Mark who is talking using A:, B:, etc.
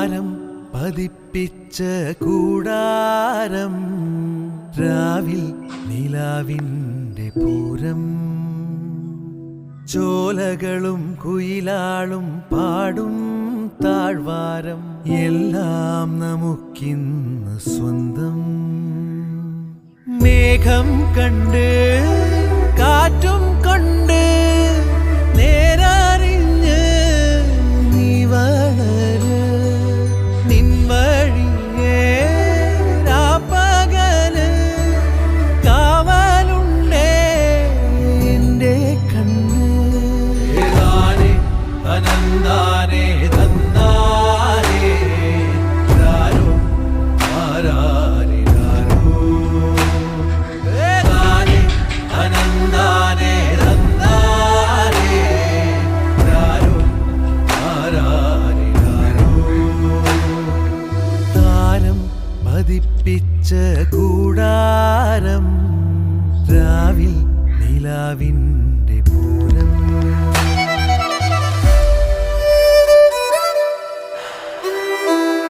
A: താരം പതിപ്പിച്ച കൂടാരം രാവിൽ നിലാവിൻ്റെ പൂരം ചോലകളും കുയിലാളും പാടും താഴ്വാരം എല്ലാം നമുക്കിന്ന് സ്വന്തം മേഘം കണ്ട് കാറ്റും കൊണ്ട് നേരറിഞ്ഞ് നീ വളര് നിൻ വഴിയേ രാപ്പകല് കാവലുണ്ടേ എൻ്റെ കണ്ണ് ഏതാനേ അനന്താനേ തന്നാനേ രാരോ ആരാരേ രാരോ ഏതാനേ അനന്താനേ തന്നാനേ രാരോ ആരാരേ രാരോ താരം പതിപ്പിച്ച കൂടാരം രാവിൽ നിലാവിൻ്റെ പൂരം